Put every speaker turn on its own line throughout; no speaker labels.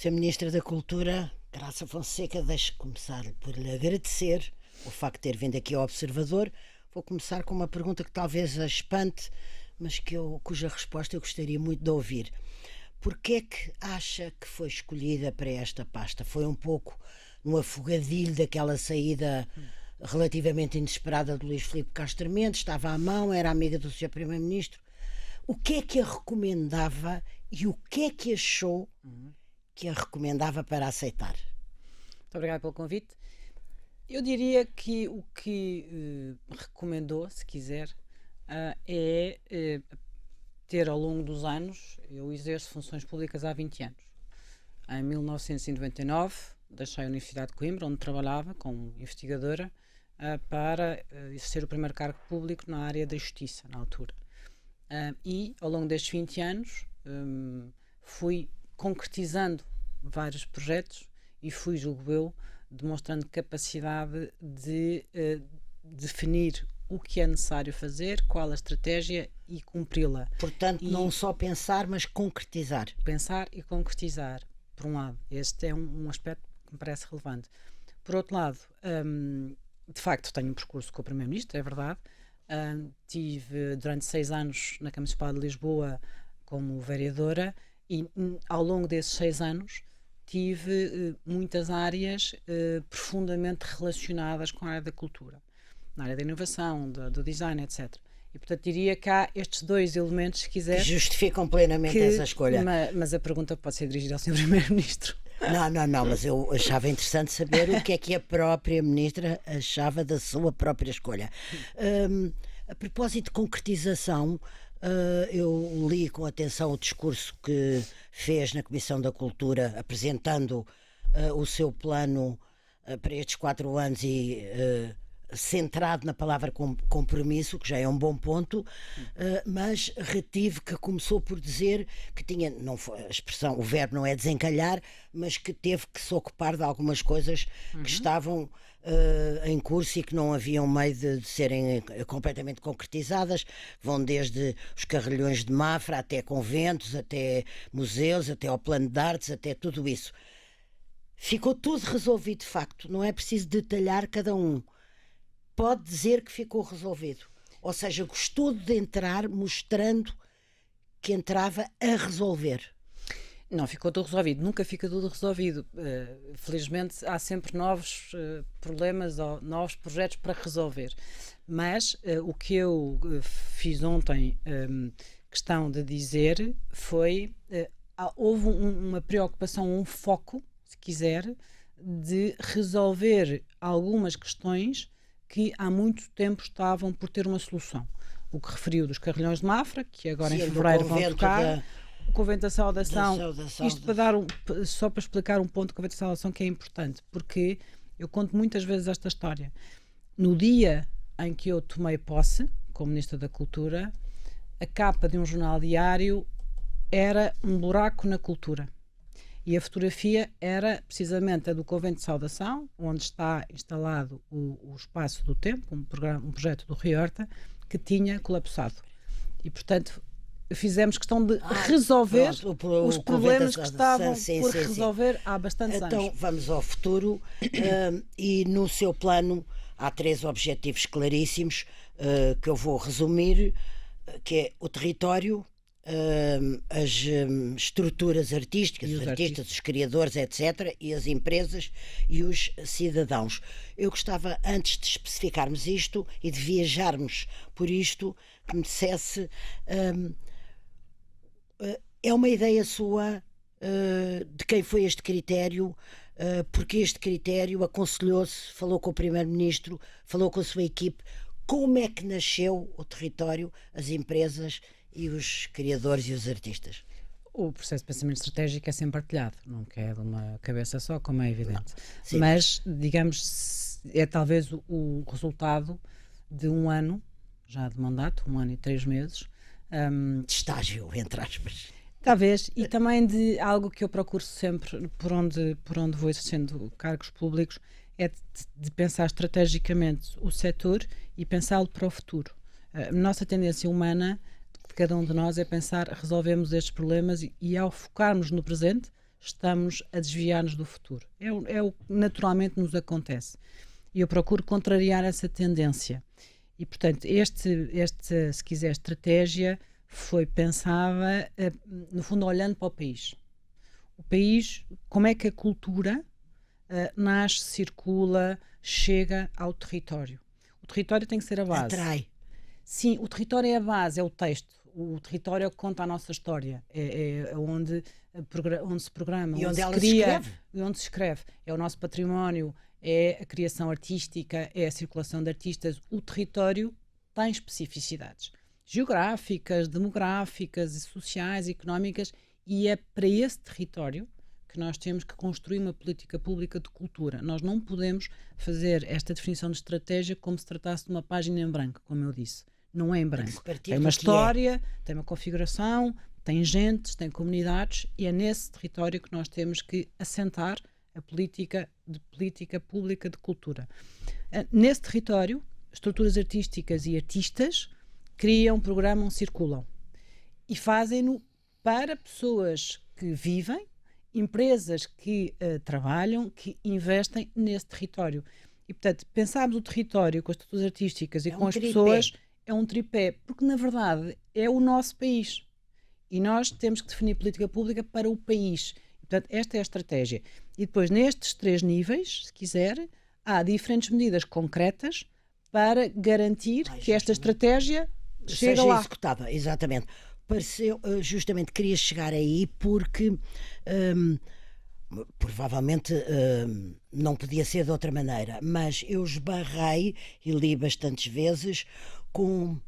Sr. Ministra da Cultura, Graça Fonseca, deixe começar por lhe agradecer o facto de ter vindo aqui ao Observador. Vou começar com uma pergunta que talvez a espante, mas cuja resposta eu gostaria muito de ouvir. Porquê é que acha que foi escolhida para esta pasta? Foi um pouco no afogadilho daquela saída relativamente inesperada de Luís Filipe Castro Mendes, estava à mão, era amiga do Sr. Primeiro-Ministro. O que é que a recomendava e o que é que achou que a recomendava para aceitar?
Muito obrigada pelo convite. Eu diria que o que recomendou, se quiser, é ter ao longo dos anos, eu exerço funções públicas há 20 anos. Em 1999, deixei a Universidade de Coimbra, onde trabalhava como investigadora, para exercer o primeiro cargo público na área da justiça, na altura. E, ao longo destes 20 anos, fui concretizando vários projetos e fui, julgo eu, demonstrando capacidade de definir o que é necessário fazer, qual a estratégia e cumpri-la.
Portanto, não só pensar, mas concretizar.
Pensar e concretizar, por um lado. Este é um aspecto que me parece relevante. Por outro lado, de facto, tenho um percurso com o Primeiro-Ministro, é verdade. Tive durante 6 anos na Câmara Municipal de Lisboa como vereadora e ao longo desses 6 anos tive muitas áreas profundamente relacionadas com a área da cultura, na área da inovação, do design, etc. E portanto diria que há estes dois elementos, se quiser,
que justificam plenamente essa escolha.
Mas a pergunta pode ser dirigida ao Sr. Primeiro-Ministro.
Não, mas eu achava interessante saber o que é que a própria Ministra achava da sua própria escolha. A propósito de concretização, eu li com atenção o discurso que fez na Comissão da Cultura, apresentando o seu plano para estes 4 anos e centrado na palavra compromisso, que já é um bom ponto, mas retive que começou por dizer que tinha, não foi, a expressão, o verbo não é desencalhar, mas que teve que se ocupar de algumas coisas que estavam em curso e que não haviam meio de serem completamente concretizadas. Vão desde os carrilhões de Mafra até conventos, até museus, até ao plano de artes, até tudo isso. Ficou tudo resolvido de facto, não é preciso detalhar cada um. Pode dizer que ficou resolvido. Ou seja, gostou de entrar mostrando que entrava a resolver.
Não ficou tudo resolvido, nunca fica tudo resolvido. Felizmente há sempre novos problemas ou novos projetos para resolver. Mas o que eu fiz ontem questão de dizer foi houve uma preocupação, um foco, se quiser, de resolver algumas questões que há muito tempo estavam por ter uma solução. O que referiu dos carrilhões de Mafra, que agora em fevereiro vão tocar, o Convento da Saudação, isto para dar só para explicar um ponto do Convento da Saudação que é importante, porque eu conto muitas vezes esta história. No dia em que eu tomei posse, como Ministra da Cultura, a capa de um jornal diário era um buraco na cultura. E a fotografia era precisamente a do Convento de Saudação, onde está instalado o Espaço do Tempo, um projeto do Rui Horta, que tinha colapsado. E, portanto, fizemos questão de resolver os problemas que estavam por resolver há bastantes anos.
Então, vamos ao futuro. E no seu plano há 3 objetivos claríssimos que eu vou resumir, que é o território, as estruturas artísticas, os artistas, os criadores, etc., e as empresas e os cidadãos. Eu gostava, antes de especificarmos isto e de viajarmos por isto, que me dissesse, é uma ideia sua de quem foi este critério, porque este critério aconselhou-se, falou com o Primeiro-Ministro, falou com a sua equipe. Como é que nasceu o território, as empresas e os criadores e os artistas?
O processo de pensamento estratégico é sempre partilhado, nunca é de uma cabeça só, como é evidente. Mas, digamos, é talvez o resultado de um ano, já de mandato, 1 ano e 3 meses.
De estágio, entre aspas.
Talvez, e também de algo que eu procuro sempre, por onde vou exercendo cargos públicos, é de pensar estrategicamente o setor e pensá-lo para o futuro. A nossa tendência humana, de cada um de nós, é pensar, resolvemos estes problemas e ao focarmos no presente, estamos a desviar-nos do futuro. É o que naturalmente nos acontece. E eu procuro contrariar essa tendência. E, portanto, se quiser, estratégia foi pensada, no fundo, olhando para o país. O país, como é que a cultura nasce, circula, chega ao território. O território tem que ser a base.
Atrai.
Sim, o território é a base, é o texto. O território é o que conta a nossa história. É onde se programa,
E onde
se
ela
cria,
se escreve.
e onde se escreve. É o nosso património, é a criação artística, é a circulação de artistas. O território tem especificidades geográficas, demográficas, sociais, económicas, e é para esse território que nós temos que construir uma política pública de cultura. Nós não podemos fazer esta definição de estratégia como se tratasse de uma página em branco, como eu disse. Não é em branco. Tem uma história, tem uma configuração, tem gentes, tem comunidades, e é nesse território que nós temos que assentar a política pública de cultura. Nesse território, estruturas artísticas e artistas criam, programam, circulam. E fazem-no para pessoas que vivem, empresas que trabalham, que investem nesse território. E, portanto, pensarmos o território com as estruturas artísticas e com as pessoas é um tripé, porque, na verdade, é o nosso país. E nós temos que definir política pública para o país. E, portanto, esta é a estratégia. E depois, nestes 3 níveis, se quiser, há diferentes medidas concretas para garantir que esta estratégia chega lá.
Executada, exatamente. Pareceu, justamente queria chegar aí porque provavelmente não podia ser de outra maneira, mas eu esbarrei e li bastantes vezes com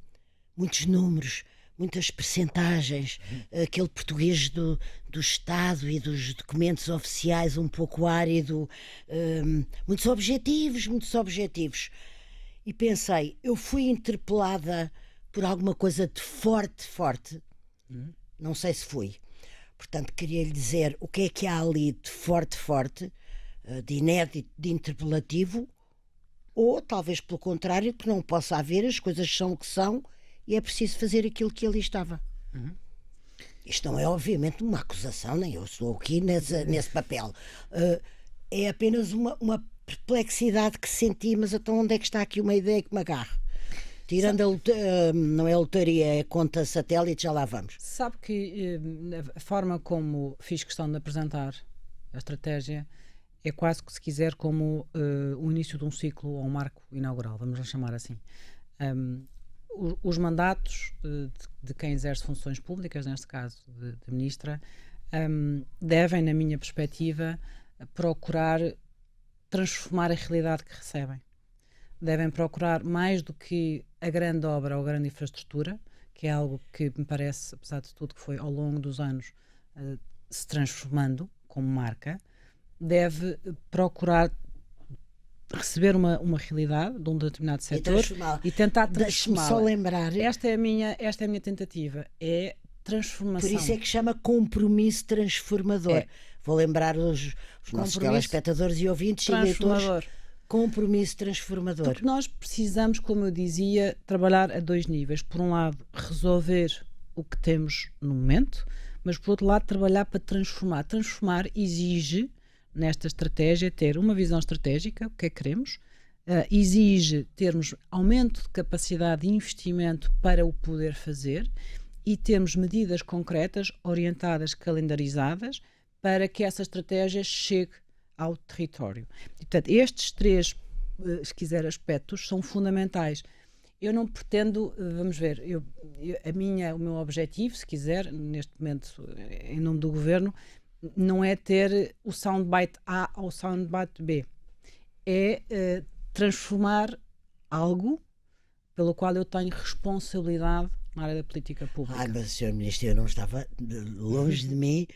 muitos números, muitas percentagens, aquele português do Estado e dos documentos oficiais um pouco árido, muitos objetivos. E pensei, eu fui interpelada por alguma coisa de forte, não sei se fui. Portanto, queria lhe dizer o que é que há ali de forte, de inédito, de interpelativo, ou talvez pelo contrário, que não possa haver, as coisas são o que são e é preciso fazer aquilo que ali estava. Isto não é obviamente uma acusação, nem eu estou aqui nesse papel. É apenas uma perplexidade que senti, mas então onde é que está aqui uma ideia que me agarre? Tirando não é a lotaria, é a conta satélite, já lá vamos.
Sabe que a forma como fiz questão de apresentar a estratégia é quase que, se quiser, como o início de um ciclo ou um marco inaugural, vamos lá chamar assim. Os mandatos de quem exerce funções públicas, neste caso de ministra, devem, na minha perspectiva, procurar transformar a realidade que recebem. Devem procurar, mais do que a grande obra ou a grande infraestrutura, que é algo que me parece, apesar de tudo, que foi ao longo dos anos se transformando como marca, deve procurar receber uma realidade de um determinado setor e tentar transformá-la.
Deixe-me só lembrar.
Esta é a minha tentativa, é transformação.
Por isso é que chama compromisso transformador. Vou lembrar os nossos telespectadores e ouvintes e leitores. Compromisso transformador.
Porque nós precisamos, como eu dizia, trabalhar a 2 níveis. Por um lado, resolver o que temos no momento, mas por outro lado, trabalhar para transformar. Transformar exige, nesta estratégia, ter uma visão estratégica, o que é que queremos, exige termos aumento de capacidade de investimento para o poder fazer e termos medidas concretas, orientadas, calendarizadas, para que essa estratégia chegue ao território. E, portanto, estes 3, se quiser, aspectos são fundamentais. Eu não pretendo, vamos ver, o meu objetivo, se quiser, neste momento, em nome do Governo, não é ter o soundbite A ou o soundbite B. É transformar algo pelo qual eu tenho responsabilidade na área da política pública.
Mas, Sr. Ministro, eu não estava longe de mim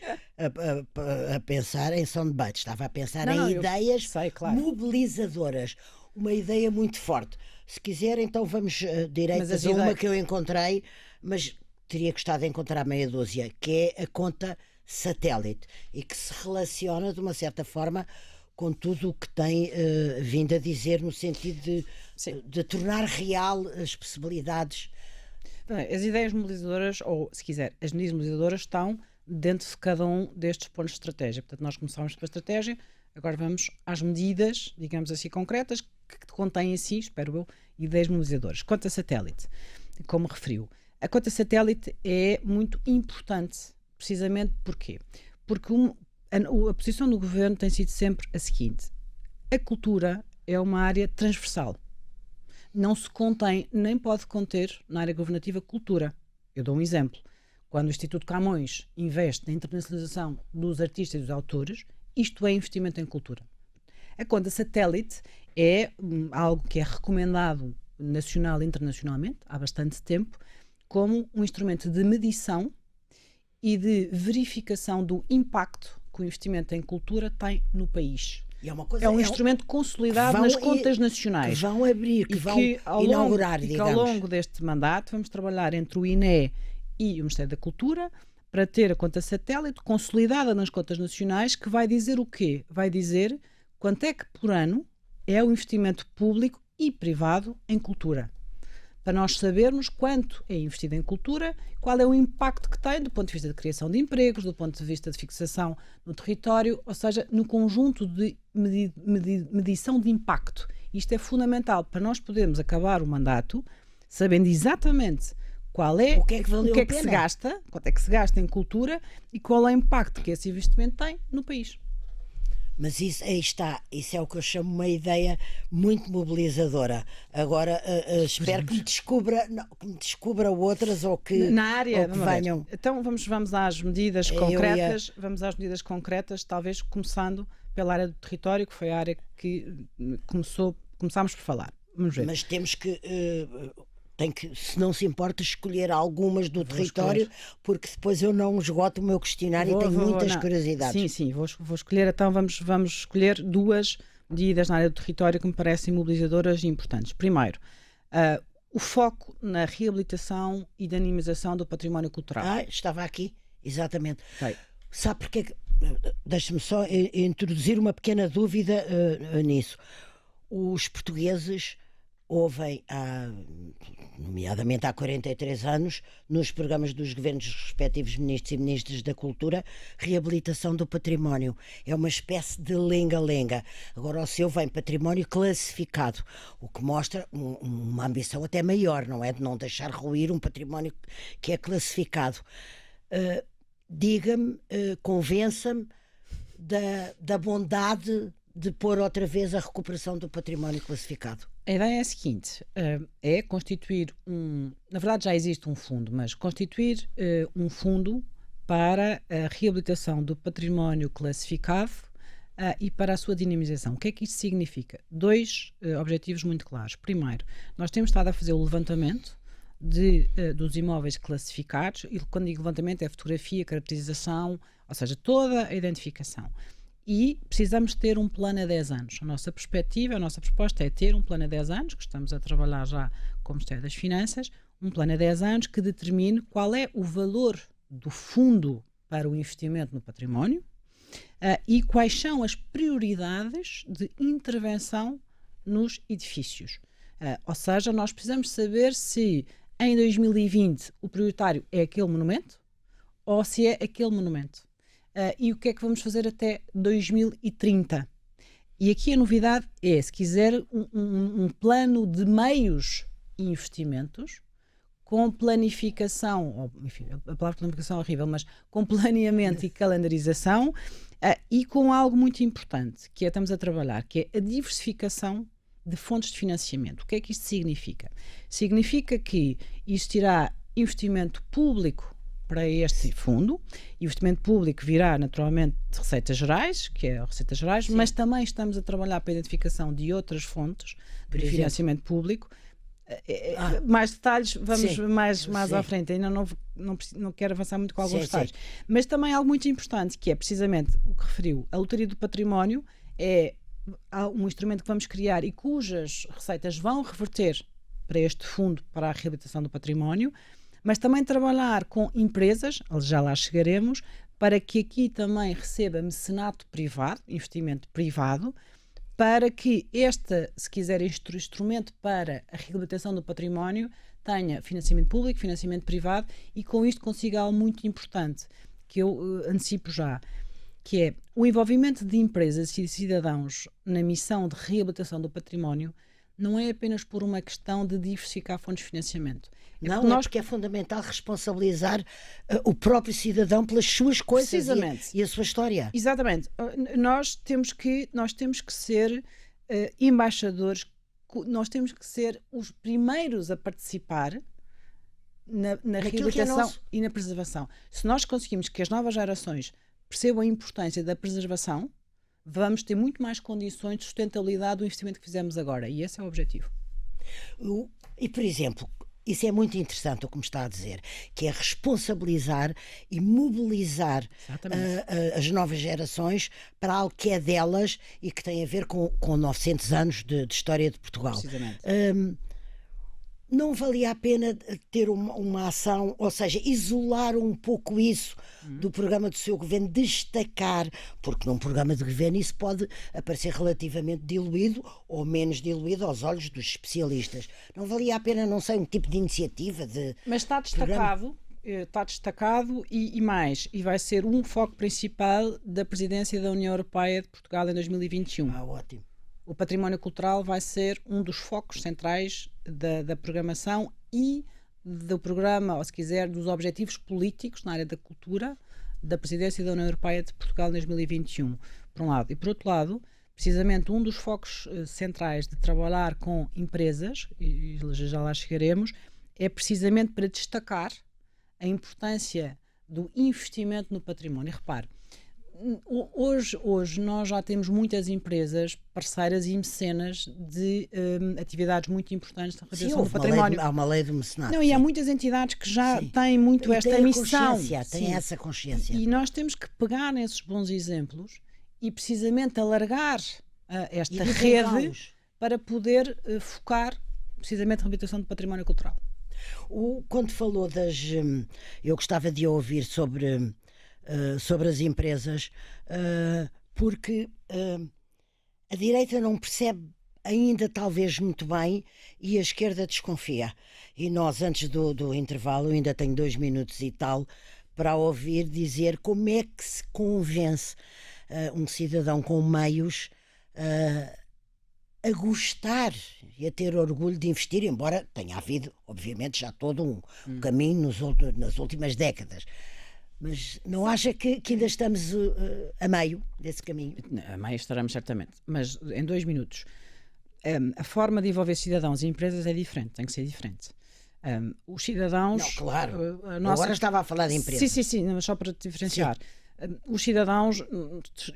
a pensar em soundbites, estava a pensar em ideias mobilizadoras. Uma ideia muito forte. Se quiser, então vamos direitas a uma que eu encontrei, mas teria gostado de encontrar meia dúzia, que é a conta satélite e que se relaciona de uma certa forma com tudo o que tem vindo a dizer no sentido de tornar real as possibilidades.
As ideias mobilizadoras, ou se quiser, as medidas mobilizadoras estão dentro de cada um destes pontos de estratégia. Portanto, nós começámos pela estratégia, agora vamos às medidas, digamos assim, concretas, que contêm em si, espero eu, ideias mobilizadoras. Quanto a satélite, como referiu, a conta satélite é muito importante, precisamente porquê? Porque a posição do governo tem sido sempre a seguinte: a cultura é uma área transversal. Não se contém, nem pode conter na área governativa cultura. Eu dou um exemplo. Quando o Instituto Camões investe na internacionalização dos artistas e dos autores, isto é investimento em cultura. A conta satélite é algo que é recomendado nacional e internacionalmente há bastante tempo como um instrumento de medição e de verificação do impacto que o investimento em cultura tem no país. É um instrumento consolidado nas contas nacionais.
Que vão abrir, que vão inaugurar, digamos.
E que ao longo deste mandato vamos trabalhar entre o INE e o Ministério da Cultura para ter a conta satélite consolidada nas contas nacionais, que vai dizer o quê? Vai dizer quanto é que por ano é o investimento público e privado em cultura. Para nós sabermos quanto é investido em cultura, qual é o impacto que tem do ponto de vista de criação de empregos, do ponto de vista de fixação no território, ou seja, no conjunto de medição de impacto. Isto é fundamental para nós podermos acabar o mandato sabendo exatamente qual é,
o que é que
se gasta, quanto é que se gasta em cultura e qual é o impacto que esse investimento tem no país.
Mas isso, aí está, isso é o que eu chamo uma ideia muito mobilizadora. Agora espero que me descubra outras ou que,
na área,
ou que venham.
Então vamos às medidas concretas. Vamos às medidas concretas, talvez começando pela área do território, que foi a área que começámos por falar. Vamos ver.
Mas temos que tem que, se não se importa, escolher algumas do território, porque depois eu não esgoto o meu questionário e tenho muitas curiosidades.
Sim, vou escolher, então vamos escolher duas medidas na área do território que me parecem mobilizadoras e importantes. Primeiro, o foco na reabilitação e dinamização do património cultural.
Estava aqui, exatamente.
Okay.
Sabe porque... Deixe-me só introduzir uma pequena dúvida nisso. Os portugueses ouvem, nomeadamente há 43 anos, nos programas dos governos respectivos ministros e ministras da Cultura, reabilitação do património. É uma espécie de lenga-lenga. Agora o seu vem património classificado, o que mostra uma ambição até maior, não é? De não deixar ruir um património que é classificado. Diga-me, convença-me da bondade de pôr outra vez a recuperação do património classificado.
A ideia é a seguinte, é constituir na verdade já existe um fundo, mas constituir um fundo para a reabilitação do património classificado e para a sua dinamização. O que é que isto significa? Dois objetivos muito claros. Primeiro, nós temos estado a fazer o levantamento dos imóveis classificados, e quando digo levantamento é fotografia, caracterização, ou seja, toda a identificação. E precisamos ter um plano a 10 anos. A nossa perspectiva, a nossa proposta é ter um plano a 10 anos, que estamos a trabalhar já com o Ministério das Finanças, um plano a 10 anos que determine qual é o valor do fundo para o investimento no património e quais são as prioridades de intervenção nos edifícios. Ou seja, nós precisamos saber se em 2020 o prioritário é aquele monumento ou se é aquele monumento. E o que é que vamos fazer até 2030. E aqui a novidade é, se quiser, um plano de meios e investimentos com planificação, ou, enfim, a palavra planificação é horrível, mas com planeamento e calendarização e com algo muito importante, que estamos a trabalhar, que é a diversificação de fontes de financiamento. O que é que isto significa? Significa que existirá investimento público para este fundo. Investimento público virá naturalmente de receitas gerais, que é a receitas gerais, mas também estamos a trabalhar para a identificação de outras fontes de financiamento público. Mais detalhes vamos mais à frente, ainda não quero avançar muito com alguns detalhes. Mas também algo muito importante, que é precisamente o que referiu, a lotaria do património é um instrumento que vamos criar e cujas receitas vão reverter para este fundo para a reabilitação do património, mas também trabalhar com empresas, já lá chegaremos, para que aqui também receba mecenato privado, investimento privado, para que se quiser, este instrumento para a reabilitação do património tenha financiamento público, financiamento privado e com isto consiga algo muito importante, que eu antecipo já, que é o envolvimento de empresas e cidadãos na missão de reabilitação do património não é apenas por uma questão de diversificar fontes de financiamento.
Porque é fundamental responsabilizar o próprio cidadão pelas suas coisas e a sua história.
Exatamente. Nós temos que ser embaixadores, nós temos que ser os primeiros a participar na reabilitação e na preservação. Se nós conseguimos que as novas gerações percebam a importância da preservação, vamos ter muito mais condições de sustentabilidade do investimento que fizemos agora. E esse é o objetivo.
E, por exemplo, isso é muito interessante o que me está a dizer, que é responsabilizar e mobilizar as novas gerações para algo que é delas e que tem a ver com 900 anos de história de Portugal.
Precisamente.
Não valia a pena ter uma ação, ou seja, isolar um pouco isso do programa do seu governo, destacar, porque num programa de governo isso pode aparecer relativamente diluído ou menos diluído aos olhos dos especialistas. Não valia a pena, não sei, um tipo de iniciativa de...
Mas está destacado, e vai ser um foco principal da presidência da União Europeia de Portugal em 2021.
Ótimo.
O património cultural vai ser um dos focos centrais da programação e do programa, ou se quiser, dos objetivos políticos na área da cultura da presidência da União Europeia de Portugal em 2021, por um lado. E por outro lado, precisamente um dos focos centrais de trabalhar com empresas, e já lá chegaremos, é precisamente para destacar a importância do investimento no património. E repare, hoje nós já temos muitas empresas parceiras e mecenas de atividades muito importantes na realização do património.
Há uma lei do mecenato.
E há muitas entidades que já têm muito esta missão.
Têm essa consciência.
E nós temos que pegar nesses bons exemplos e precisamente alargar esta rede para poder focar precisamente na reabilitação do património cultural.
Quando falou eu gostava de ouvir sobre as empresas, porque a direita não percebe ainda talvez muito bem e a esquerda desconfia. E nós, antes do intervalo, ainda tenho 2 minutos e tal para ouvir dizer como é que se convence um cidadão com meios a gostar e a ter orgulho de investir, embora tenha havido, obviamente, já todo um caminho nas últimas décadas. Mas não acha que ainda estamos a meio desse caminho?
A meio estaremos certamente, mas em 2 minutos. A forma de envolver cidadãos e empresas é diferente, tem que ser diferente. Os cidadãos...
Não, claro. Agora estava a falar de empresas.
Sim, mas só para diferenciar. Os cidadãos,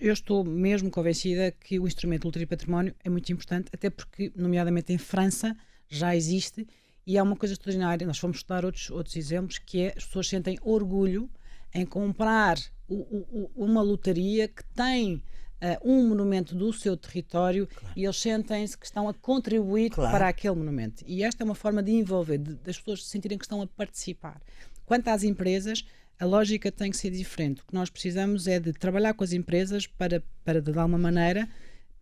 eu estou mesmo convencida que o instrumento de loteria de património é muito importante, até porque, nomeadamente em França, já existe, e há uma coisa extraordinária, nós fomos estudar outros exemplos, que é as pessoas sentem orgulho em comprar uma lotaria que tem um monumento do seu território, claro, e eles sentem-se que estão a contribuir, claro, para aquele monumento. E esta é uma forma de envolver, das pessoas se sentirem que estão a participar. Quanto às empresas, a lógica tem que ser diferente. O que nós precisamos é de trabalhar com as empresas para de alguma maneira,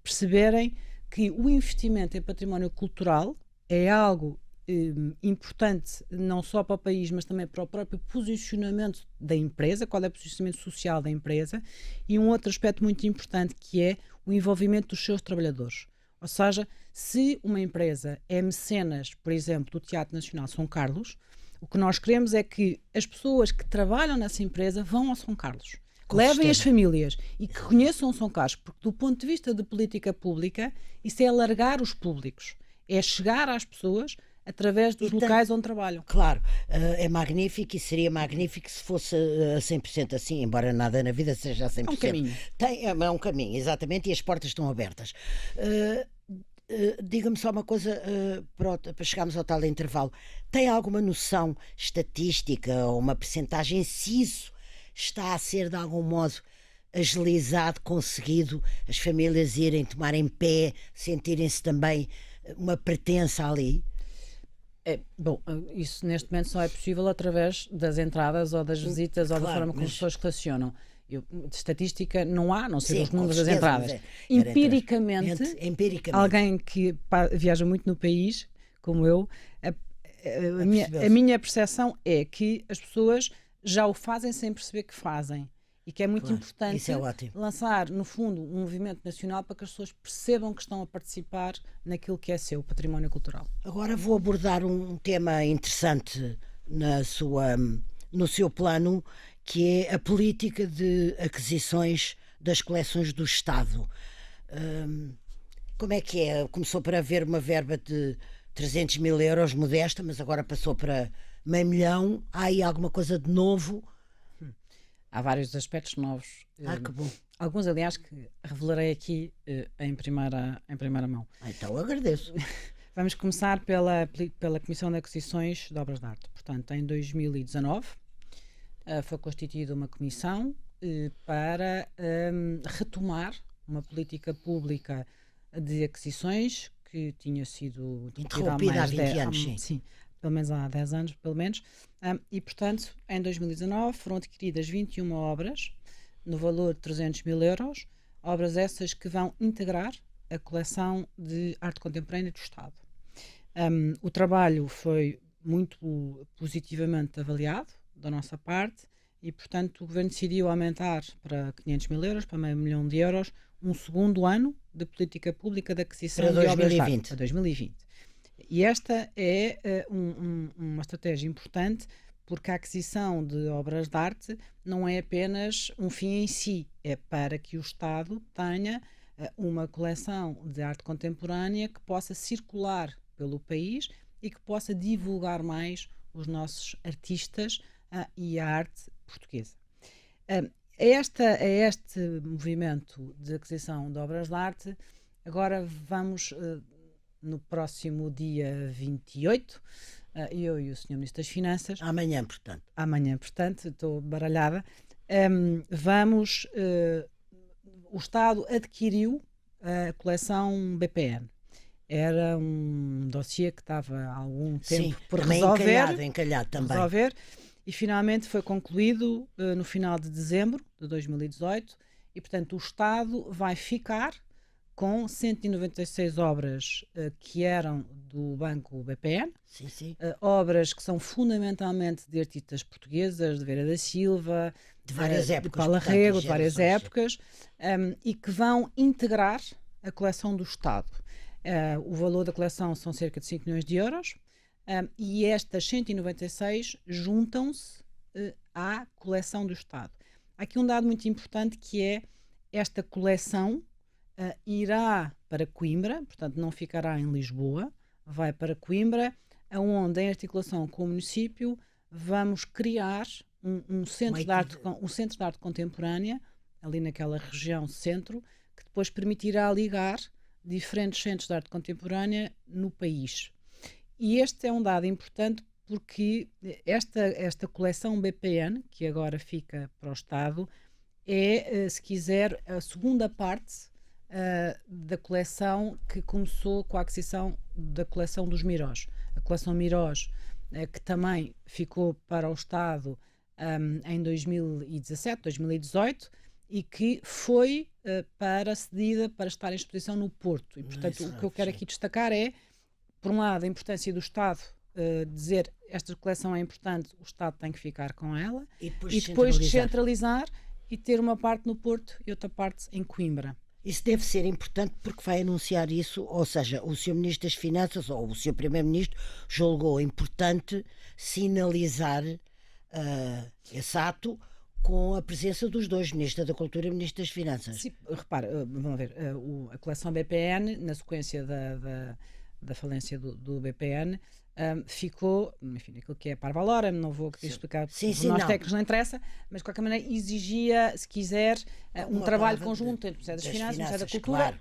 perceberem que o investimento em património cultural é algo importante não só para o país, mas também para o próprio posicionamento da empresa, qual é o posicionamento social da empresa, e um outro aspecto muito importante que é o envolvimento dos seus trabalhadores. Ou seja, se uma empresa é mecenas, por exemplo, do Teatro Nacional São Carlos, o que nós queremos é que as pessoas que trabalham nessa empresa vão ao São Carlos, levem as famílias e que conheçam o São Carlos, porque do ponto de vista de política pública, isso é alargar os públicos, é chegar às pessoas através dos locais onde trabalham.
Claro, é magnífico e seria magnífico se fosse a 100% assim, embora nada na vida seja a 100%.
É um caminho.
É um caminho, exatamente, e as portas estão abertas. Diga-me só uma coisa, para chegarmos ao tal intervalo. Tem alguma noção estatística ou uma percentagem se isso está a ser de algum modo agilizado, conseguido, as famílias irem tomar em pé, sentirem-se também uma pertença ali?
Bom, isso neste momento só é possível através das entradas ou das visitas, ou da forma como as pessoas relacionam. De estatística não há, não sei os números das entradas. Empiricamente, alguém que viaja muito no país, como eu, a minha percepção é que as pessoas já o fazem sem perceber que fazem. E que é muito importante
isso é ótimo.
lançar, no fundo, um movimento nacional para que as pessoas percebam que estão a participar naquilo que é seu património cultural.
Agora vou abordar um tema interessante no seu plano, que é a política de aquisições das coleções do Estado. Como é que é? Começou por haver uma verba de 300 mil euros, modesta, mas agora passou para meio milhão. Há aí alguma coisa de novo?
Há vários aspectos novos.
Que bom.
Alguns, aliás, que revelarei aqui em primeira mão.
Então agradeço.
Vamos começar pela Comissão de Aquisições de Obras de Arte. Portanto, em 2019 foi constituída uma comissão para retomar uma política pública de aquisições que tinha sido
interrompida há 20 anos, sim.
Sim, pelo menos há 10 anos, pelo menos. E, portanto, em 2019 foram adquiridas 21 obras, no valor de 300 mil euros, obras essas que vão integrar a coleção de arte contemporânea do Estado. O trabalho foi muito positivamente avaliado da nossa parte e, portanto, o Governo decidiu aumentar para 500 mil euros, para meio milhão de euros, um segundo ano de política pública de aquisição
para
de obras de
2020.
arte, para 2020. E esta é uma estratégia importante, porque a aquisição de obras de arte não é apenas um fim em si, é para que o Estado tenha uma coleção de arte contemporânea que possa circular pelo país e que possa divulgar mais os nossos artistas e a arte portuguesa. A este movimento de aquisição de obras de arte, agora vamos, no próximo dia 28, eu e o Sr. Ministro das Finanças...
Amanhã, portanto,
estou baralhada. O Estado adquiriu a coleção BPN. Era um dossiê que estava há algum tempo por
encalhado também.
Resolver, e finalmente foi concluído no final de dezembro de 2018 e, portanto, o Estado vai ficar com 196 obras que eram do Banco BPN, obras que são fundamentalmente de artistas portuguesas, de Vera da Silva,
de várias épocas,
de Paula Rego, de várias épocas, e que vão integrar a coleção do Estado. O valor da coleção são cerca de 5 milhões de euros, e estas 196 juntam-se à coleção do Estado. Há aqui um dado muito importante, que é esta coleção irá para Coimbra, portanto não ficará em Lisboa, vai para Coimbra, onde, em articulação com o município, vamos criar um centro de arte contemporânea, ali naquela região centro, que depois permitirá ligar diferentes centros de arte contemporânea no país. E este é um dado importante porque esta coleção BPN, que agora fica para o Estado, é, se quiser, a segunda parte da coleção que começou com a aquisição da coleção dos Mirós. A coleção Mirós, que também ficou para o Estado em 2017, 2018, e que foi cedida para estar em exposição no Porto. E, portanto, o que eu quero aqui destacar é, por um lado, a importância do Estado dizer esta coleção é importante, o Estado tem que ficar com ela, e depois descentralizar e ter uma parte no Porto e outra parte em Coimbra.
Isso deve ser importante porque vai anunciar isso, ou seja, o Sr. Ministro das Finanças ou o Sr. Primeiro-Ministro julgou importante sinalizar esse ato com a presença dos dois, Ministro da Cultura e Ministro das Finanças.
Sim, repara, vamos ver, a coleção BPN, na sequência da falência do BPN, ficou, enfim, aquilo que é parvalora, não vou aqui explicar, nós técnicos não interessa, mas de qualquer maneira exigia, se quiser, um trabalho conjunto entre o Ministério das Finanças, o Ministério da Cultura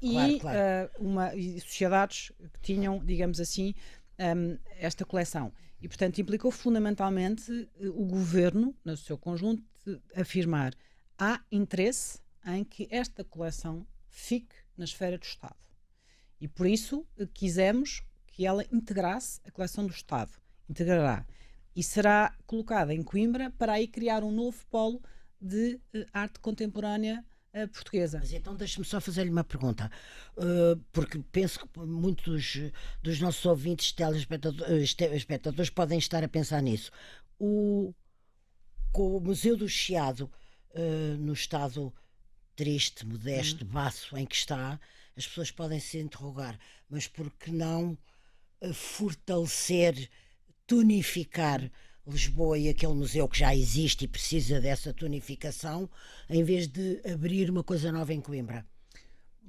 e sociedades que tinham, digamos assim, esta coleção. E, portanto, implicou fundamentalmente o Governo, no seu conjunto, afirmar há interesse em que esta coleção fique na esfera do Estado. E, por isso, quisemos que ela integrasse a coleção do Estado. Integrará. E será colocada em Coimbra para aí criar um novo polo de arte contemporânea portuguesa.
Mas então deixe-me só fazer-lhe uma pergunta, porque penso que muitos dos nossos ouvintes, telespectadores, podem estar a pensar nisso. com o Museu do Chiado no estado triste, modesto, baço em que está, as pessoas podem se interrogar, mas por que não fortalecer, tonificar Lisboa e aquele museu que já existe e precisa dessa tonificação, em vez de abrir uma coisa nova em Coimbra?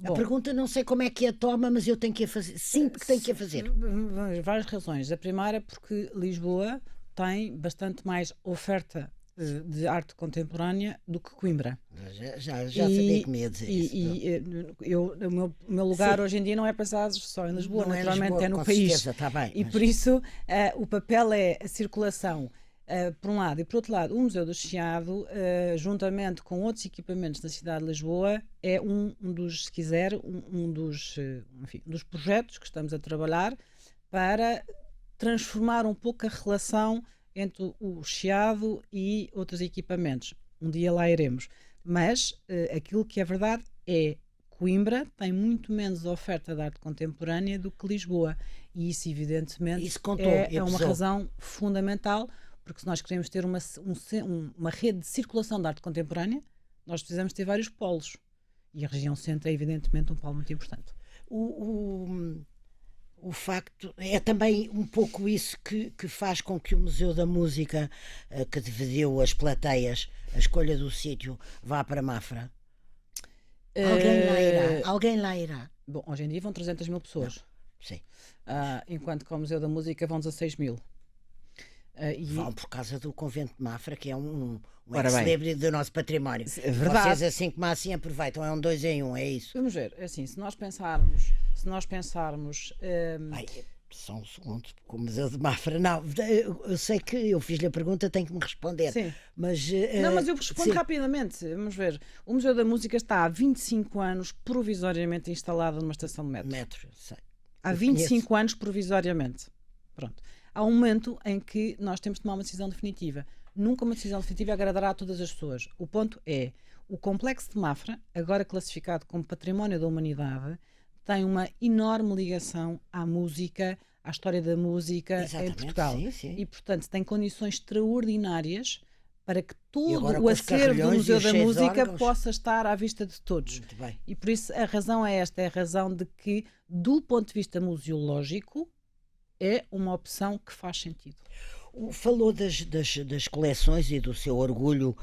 A
Bom,
pergunta não sei como é que a toma, mas eu tenho que a fazer. Sinto que tenho que a fazer.
várias razões. A primeira é porque Lisboa tem bastante mais oferta de arte contemporânea do que Coimbra.
Já sabia que me ia dizer isso.
O meu lugar
Sim.
hoje em dia não é pensado só em Lisboa,
Não é
naturalmente
Lisboa,
é no
com
país.
certeza, está bem,
E
mas-
por isso o papel é a circulação, por um lado, e por outro lado, o Museu do Chiado, juntamente com outros equipamentos da cidade de Lisboa, é um dos, se quiser, enfim, dos projetos que estamos a trabalhar para transformar um pouco a relação entre o Chiado e outros equipamentos. Um dia lá iremos. Mas aquilo que é verdade é Coimbra tem muito menos oferta de arte contemporânea do que Lisboa. E isso, evidentemente,
Isso contou,
é uma
pesou.
razão fundamental, porque se nós queremos ter uma rede de circulação de arte contemporânea, nós precisamos ter vários polos. E a região centro é, evidentemente, um polo muito importante.
O facto é também um pouco isso que faz com que o Museu da Música, que dividiu as plateias, a escolha do sítio, vá para Mafra. Alguém lá irá.
Bom, hoje em dia vão 300 mil pessoas.
Sim.
Enquanto que ao Museu da Música vão 16 mil.
Vão por causa do Convento de Mafra, que é um
Ora bem.
ex-libris do nosso património.
É verdade.
Vocês assim como assim aproveitam, é um 2 em 1, é isso.
Vamos ver, assim, se nós pensarmos
Ai, só um segundo, porque o Museu de Mafra, não, eu sei que eu fiz-lhe a pergunta, tenho que me responder.
Sim.
Mas,
não, mas eu respondo
sim.
rapidamente. Vamos ver. O Museu da Música está há 25 anos provisoriamente instalado numa estação de metro.
Metro, sei.
Há 25 anos provisoriamente. Pronto. Há um momento em que nós temos de tomar uma decisão definitiva. Nunca uma decisão definitiva agradará a todas as pessoas. O ponto é, o Complexo de Mafra, agora classificado como Património da Humanidade, tem uma enorme ligação à música, à história da música
Exatamente,
em Portugal.
sim, sim.
E, portanto, tem condições extraordinárias para que todo
agora
o
com os
acervo do
carrilhões e
Museu
os
da
6
Música
órgãos.
possa estar à vista de todos.
Muito bem.
E por isso a razão é esta, é a razão de que, do ponto de vista museológico, é uma opção que faz sentido.
Falou das coleções e do seu orgulho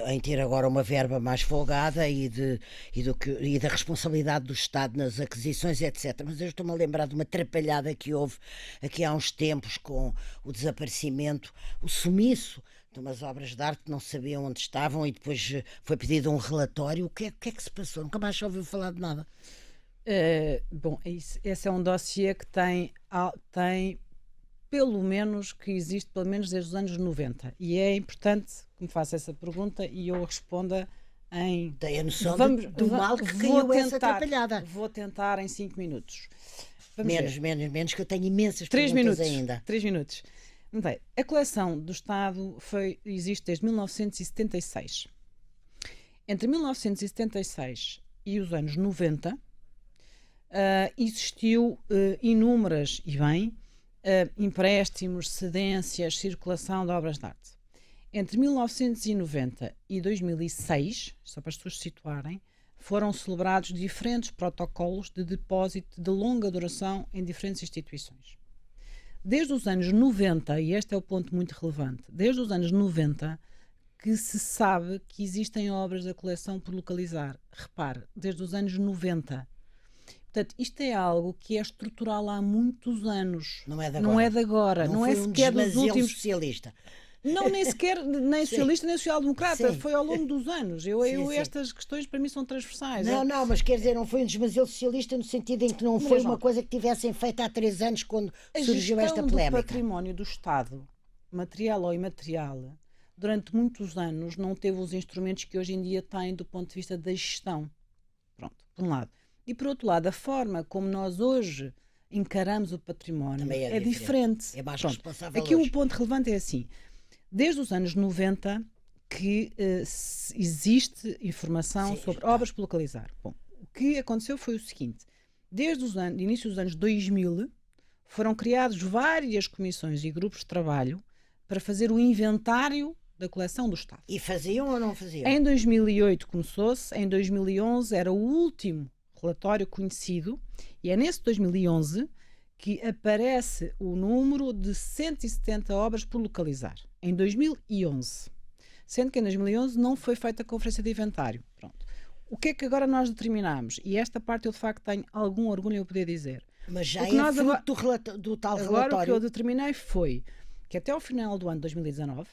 em ter agora uma verba mais folgada e da responsabilidade do Estado nas aquisições, etc. Mas eu estou-me a lembrar de uma atrapalhada que houve aqui há uns tempos com o desaparecimento, o sumiço de umas obras de arte que não sabiam onde estavam e depois foi pedido um relatório. O que é que se passou? Nunca mais ouviu falar de nada.
Bom, esse é um dossiê que tem pelo menos, que existe pelo menos desde os anos 90. E é importante que me faça essa pergunta e eu responda em...
Tem a noção do mal que
vou
caiu essa atrapalhada.
Vou tentar em 5 minutos.
Menos, que eu tenho imensas
3
perguntas
minutos
ainda.
3 minutos. Bem, a coleção do Estado existe desde 1976. Entre 1976 e os anos 90 existiu inúmeras, e bem, empréstimos, cedências, circulação de obras de arte. Entre 1990 e 2006, só para as pessoas se situarem, foram celebrados diferentes protocolos de depósito de longa duração em diferentes instituições. Desde os anos 90, e este é o ponto muito relevante, desde os anos 90 que se sabe que existem obras da coleção por localizar. Repare, desde os anos 90. Portanto, isto é algo que é estrutural há muitos anos.
Não é de agora.
Não é de agora. Não é sequer dos últimos...
socialista.
Não, nem sequer, nem socialista, nem social-democrata.
Sim.
Foi ao longo dos anos.
Sim.
Estas questões para mim são transversais.
Não, mas quer dizer, não foi um desmazelo socialista no sentido em que não foi uma coisa que tivessem feito há 3 anos quando surgiu esta polémica.
A gestão do património do Estado, material ou imaterial, durante muitos anos não teve os instrumentos que hoje em dia tem do ponto de vista da gestão. Pronto, por um lado. E por outro lado, a forma como nós hoje encaramos o património é diferente.
É mais responsável.
Aqui
hoje.
o ponto relevante é assim. Desde os anos 90 que existe informação sobre obras por localizar. Bom, o que aconteceu foi o seguinte. Desde o início dos anos 2000 foram criados várias comissões e grupos de trabalho para fazer o inventário da coleção do Estado.
E faziam ou não faziam?
Em 2008 começou-se, em 2011 era o último relatório conhecido, e é nesse 2011 que aparece o número de 170 obras por localizar. Em 2011. Sendo que em 2011 não foi feita a conferência de inventário. Pronto. O que é que agora nós determinamos? E esta parte eu de facto tenho algum orgulho em poder dizer.
Mas já é fruto do tal
agora
relatório.
O que eu determinei foi que até ao final do ano de 2019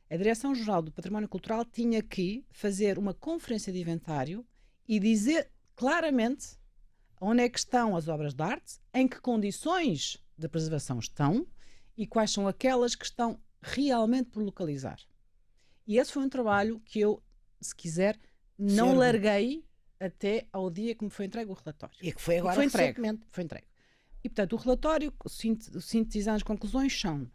a Direção-Geral do Património Cultural tinha que fazer uma conferência de inventário e dizer claramente onde é que estão as obras de arte, em que condições de preservação estão e quais são aquelas que estão realmente por localizar. E esse foi um trabalho que eu, se quiser, não larguei até ao dia que me foi entregue o relatório.
E que foi agora recentemente.
Foi entregue. E, portanto, o relatório, sintetizando as conclusões, são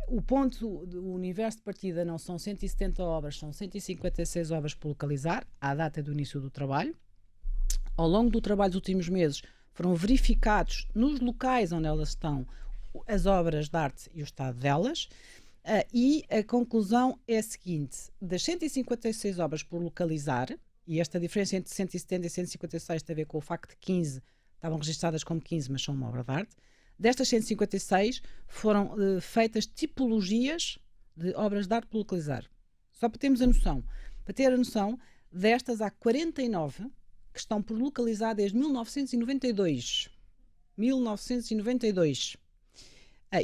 o ponto, o universo de partida não são 170 obras, são 156 obras por localizar, à data do início do trabalho. Ao longo do trabalho dos últimos meses, foram verificados nos locais onde elas estão as obras de arte e o estado delas. E a conclusão é a seguinte: das 156 obras por localizar, e esta diferença entre 170 e 156 tem a ver com o facto de 15 estavam registradas como 15, mas são uma obra de arte. Destas 156 foram feitas tipologias de obras de arte por localizar. Só para termos a noção. Para ter a noção, destas há 49 que estão por localizar desde 1992. 1992.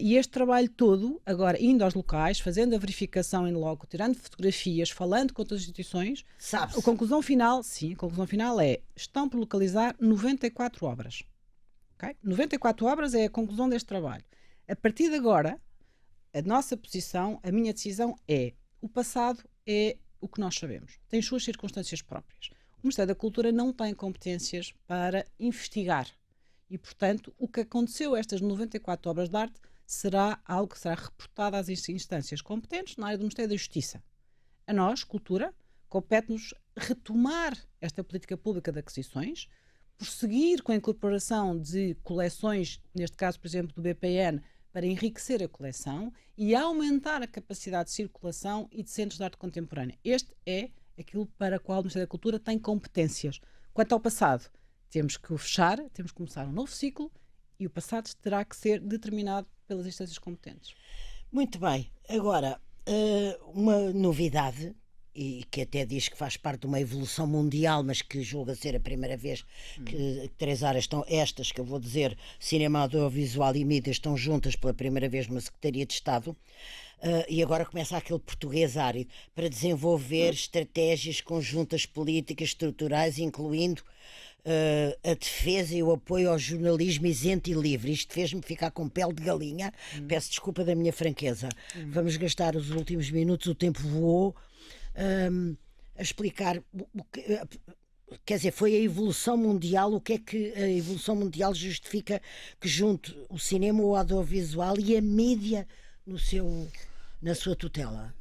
E este trabalho todo, agora indo aos locais, fazendo a verificação em loco, tirando fotografias, falando com outras instituições,
sabe-se.
A conclusão final é: estão por localizar 94 obras. Okay? 94 obras é a conclusão deste trabalho. A partir de agora, a nossa posição, a minha decisão é: o passado é o que nós sabemos. Tem suas circunstâncias próprias. O Ministério da Cultura não tem competências para investigar. E, portanto, o que aconteceu a estas 94 obras de arte será algo que será reportado às instâncias competentes na área do Ministério da Justiça. A nós, Cultura, compete-nos retomar esta política pública de aquisições, prosseguir com a incorporação de coleções, neste caso, por exemplo, do BPN, para enriquecer a coleção e aumentar a capacidade de circulação e de centros de arte contemporânea. Este é aquilo para o qual o Ministério da Cultura tem competências. Quanto ao passado, temos que o fechar, temos que começar um novo ciclo e o passado terá que ser determinado pelas instâncias competentes.
Muito bem. Agora, uma novidade, e que até diz que faz parte de uma evolução mundial, mas que julga ser a primeira vez que três áreas estão, estas que eu vou dizer, cinema, audiovisual e mídia, estão juntas pela primeira vez numa Secretaria de Estado. E agora começa aquele português árido para desenvolver estratégias conjuntas políticas estruturais, incluindo a defesa e o apoio ao jornalismo isento e livre. Isto fez-me ficar com pele de galinha. Peço desculpa da minha franqueza. Vamos gastar os últimos minutos, o tempo voou, a explicar o que, quer dizer, foi a evolução mundial. O que é que a evolução mundial justifica que junte o cinema, o audiovisual e a mídia na sua tutela?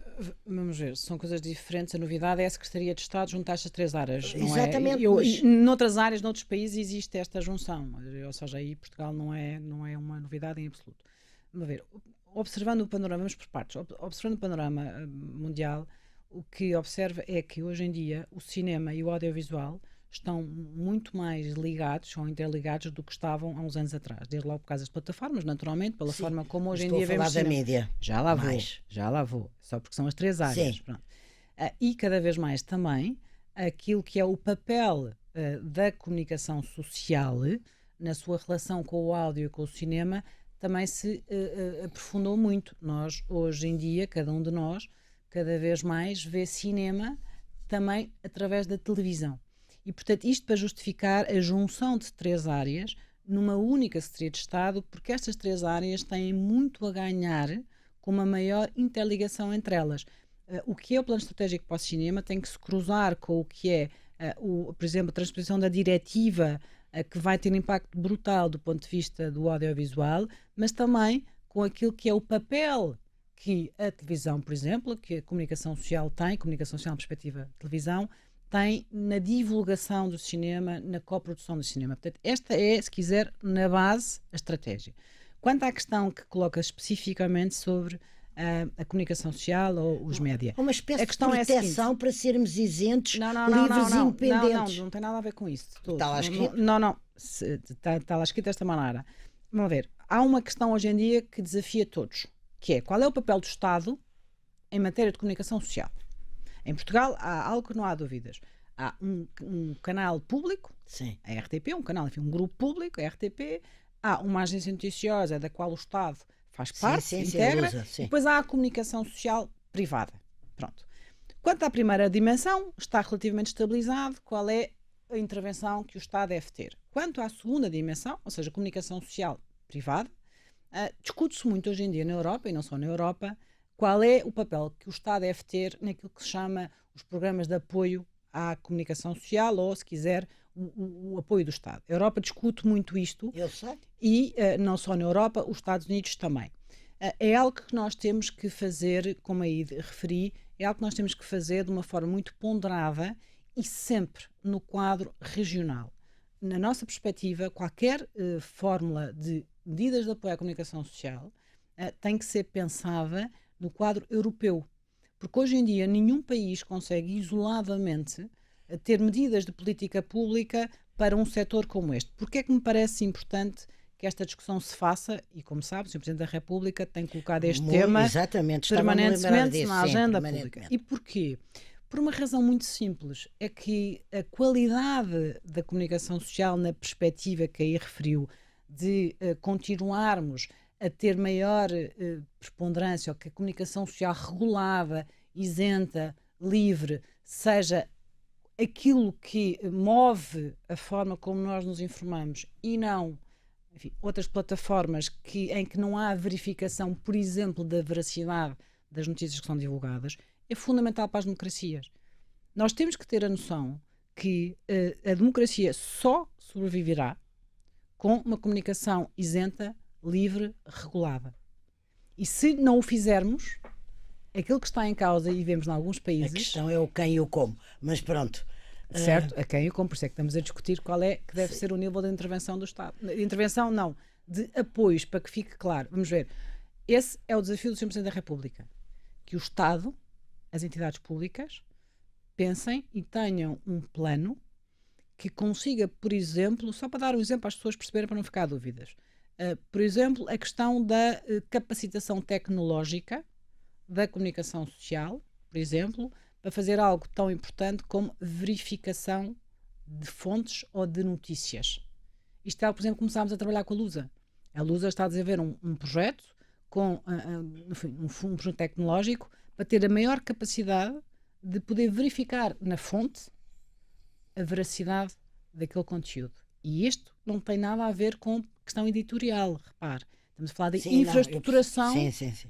Vamos ver, são coisas diferentes. A novidade é a Secretaria de Estado juntar estas três áreas.
Exatamente.
Noutras áreas, noutros países, existe esta junção. Ou seja, aí Portugal não é uma novidade em absoluto. Vamos ver, observando o panorama, vamos por partes. Observando o panorama mundial, o que observa é que hoje em dia o cinema e o audiovisual estão muito mais ligados ou interligados do que estavam há uns anos atrás, desde logo por causa das plataformas, naturalmente, pela forma como hoje em dia vemos
cinema. Mídia.
Já lá vou, só porque são as três áreas. Pronto. E cada vez mais também aquilo que é o papel da comunicação social na sua relação com o áudio e com o cinema também se aprofundou muito. Nós, hoje em dia, cada um de nós, cada vez mais vê cinema também através da televisão. E, portanto, isto para justificar a junção de três áreas numa única Secretaria de Estado, porque estas três áreas têm muito a ganhar com uma maior interligação entre elas. O que é o Plano Estratégico para o Cinema tem que se cruzar com o que é, por exemplo, a transposição da diretiva, que vai ter um impacto brutal do ponto de vista do audiovisual, mas também com aquilo que é o papel que a televisão, por exemplo, que a comunicação social tem, comunicação social na perspectiva de televisão, tem na divulgação do cinema, na coprodução do cinema. Portanto, esta é, se quiser, na base, a estratégia. Quanto à questão que coloca especificamente sobre a comunicação social ou os média.
Uma espécie
A questão
de
é a
proteção
seguinte,
para sermos isentos,
não,
livres e independentes.
não tem nada a ver com isso.
Está lá escrito?
Não. Está lá escrito desta maneira. Vamos ver. Há uma questão hoje em dia que desafia todos, que é: qual é o papel do Estado em matéria de comunicação social? Em Portugal há algo que não há dúvidas. Há um canal público,
Sim.
a RTP, um canal, enfim, um grupo público, a RTP. Há uma agência noticiosa da qual o Estado faz parte, integra, e depois há a comunicação social privada. Pronto. Quanto à primeira dimensão, está relativamente estabilizado qual é a intervenção que o Estado deve ter. Quanto à segunda dimensão, ou seja, a comunicação social privada, discute-se muito hoje em dia na Europa, e não só na Europa, qual é o papel que o Estado deve ter naquilo que se chama os programas de apoio à comunicação social, ou, se quiser, o apoio do Estado. A Europa discute muito isto.
Eu sei.
E não só na Europa, os Estados Unidos também. É algo que nós temos que fazer, como aí referi, é algo que nós temos que fazer de uma forma muito ponderada e sempre no quadro regional. Na nossa perspectiva, qualquer fórmula de medidas de apoio à comunicação social tem que ser pensada no quadro europeu. Porque hoje em dia nenhum país consegue isoladamente ter medidas de política pública para um setor como este. Porque é que me parece importante que esta discussão se faça, e como sabe, o Sr. Presidente da República tem colocado este tema permanentemente na agenda pública. E porquê? Por uma razão muito simples, é que a qualidade da comunicação social, na perspectiva que aí referiu, de continuarmos a ter maior preponderância, ou que a comunicação social regulada, isenta, livre, seja aquilo que move a forma como nós nos informamos e não, enfim, outras plataformas em que não há verificação, por exemplo, da veracidade das notícias que são divulgadas, é fundamental para as democracias. Nós temos que ter a noção que a democracia só sobreviverá com uma comunicação isenta, livre, regulada. E se não o fizermos, aquilo que está em causa, e vemos em alguns países...
A questão é o quem e o como, mas pronto.
Certo, a quem e o como, por isso é que estamos a discutir qual é que deve ser o nível de intervenção do Estado. De intervenção, não, de apoios, para que fique claro. Vamos ver, esse é o desafio do Sr. Presidente da República. Que o Estado, as entidades públicas, pensem e tenham um plano que consiga, por exemplo, só para dar um exemplo às pessoas perceberem, para não ficar dúvidas, por exemplo, a questão da capacitação tecnológica da comunicação social, por exemplo, para fazer algo tão importante como verificação de fontes ou de notícias. Isto é algo, por exemplo, começámos a trabalhar com a Lusa. A Lusa está a desenvolver um projeto com enfim, um projeto tecnológico para ter a maior capacidade de poder verificar na fonte a veracidade daquele conteúdo. E isto não tem nada a ver com questão editorial, repare. Estamos a falar de infraestruturação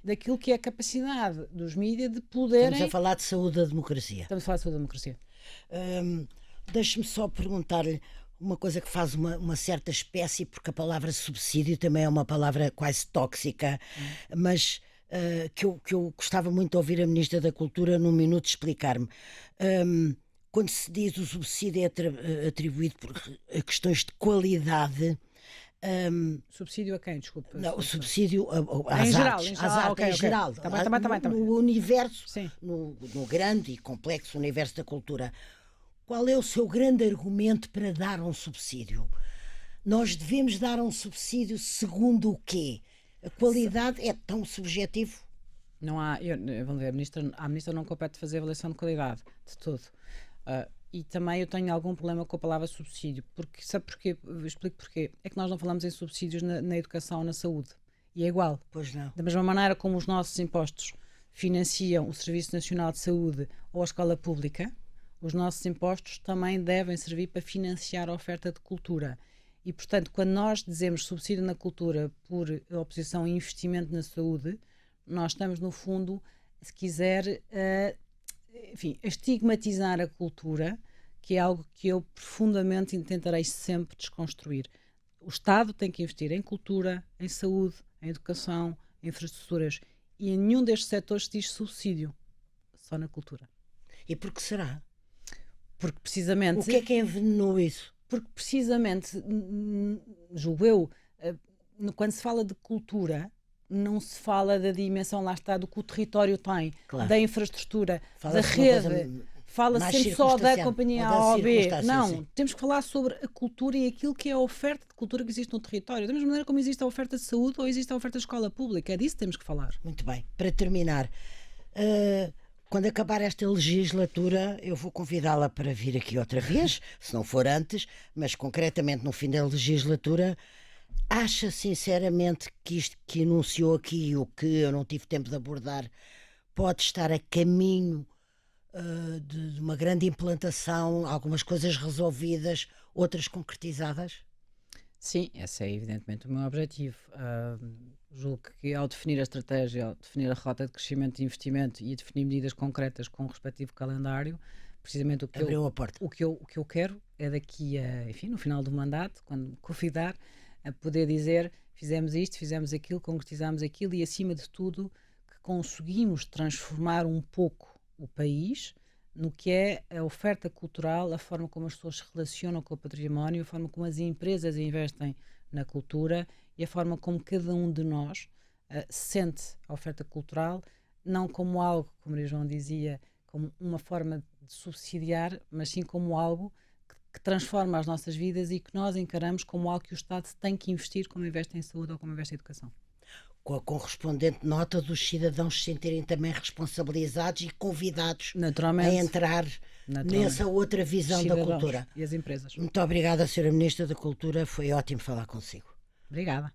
daquilo que é a capacidade dos mídias de poderem...
Estamos a falar de saúde da democracia.
Estamos a falar de saúde da democracia.
Deixe-me só perguntar-lhe uma coisa que faz uma certa espécie, porque a palavra subsídio também é uma palavra quase tóxica, mas que eu gostava muito de ouvir a Ministra da Cultura num minuto explicar-me. Quando se diz o subsídio é atribuído por questões de qualidade...
subsídio a quem? Desculpa.
Não, o subsídio
às
artes, em geral. No universo, no grande e complexo universo da cultura. Qual é o seu grande argumento para dar um subsídio? Nós devemos dar um subsídio segundo o quê? A qualidade é tão subjetivo?
Não há, vamos ver, a ministra não compete fazer avaliação de qualidade, de tudo. E também eu tenho algum problema com a palavra subsídio, porque sabe porquê? Eu explico porquê. É que nós não falamos em subsídios na educação ou na saúde. E é igual.
Pois não.
Da mesma maneira como os nossos impostos financiam o Serviço Nacional de Saúde ou a escola pública, os nossos impostos também devem servir para financiar a oferta de cultura. E, portanto, quando nós dizemos subsídio na cultura por oposição a investimento na saúde, nós estamos, no fundo, se quiser... enfim, a estigmatizar a cultura, que é algo que eu profundamente tentarei sempre desconstruir. O Estado tem que investir em cultura, em saúde, em educação, em infraestruturas, e em nenhum destes setores se diz subsídio, só na cultura.
E por que será?
Porque precisamente...
O que envenenou isso?
Porque precisamente, julgo eu, quando se fala de cultura, não se fala da dimensão, lá está, do que o território tem,
Claro.
da infraestrutura, da
Fala-se uma coisa
rede. Fala
mais
sempre só da
circunstancial,
companhia
ou da
A ou B.
circunstância,
Não,
sim.
temos que falar sobre a cultura e aquilo que é a oferta de cultura que existe no território. Da mesma maneira como existe a oferta de saúde ou existe a oferta de escola pública. É disso que temos que falar.
Muito bem. Para terminar, quando acabar esta legislatura, eu vou convidá-la para vir aqui outra vez, se não for antes, mas concretamente no fim da legislatura. Acha sinceramente que isto que enunciou aqui, o que eu não tive tempo de abordar, pode estar a caminho de uma grande implantação, algumas coisas resolvidas, outras concretizadas?
Sim, esse é evidentemente o meu objetivo. Julgo que ao definir a estratégia, ao definir a rota de crescimento e investimento e a definir medidas concretas com o respectivo calendário, precisamente
Abriu a porta.
o que eu quero é daqui a, enfim, no final do mandato, quando me convidar, a poder dizer fizemos isto, fizemos aquilo, concretizamos aquilo e acima de tudo que conseguimos transformar um pouco o país no que é a oferta cultural, a forma como as pessoas se relacionam com o património, a forma como as empresas investem na cultura e a forma como cada um de nós sente a oferta cultural, não como algo, como o João dizia, como uma forma de subsidiar, mas sim como algo que transforma as nossas vidas e que nós encaramos como algo que o Estado tem que investir, como investe em saúde ou como investe em educação.
Com a correspondente nota dos cidadãos se sentirem também responsabilizados e convidados a entrar nessa outra visão da cultura.
E as empresas.
Muito obrigada, Sra. Ministra da Cultura, foi ótimo falar consigo.
Obrigada.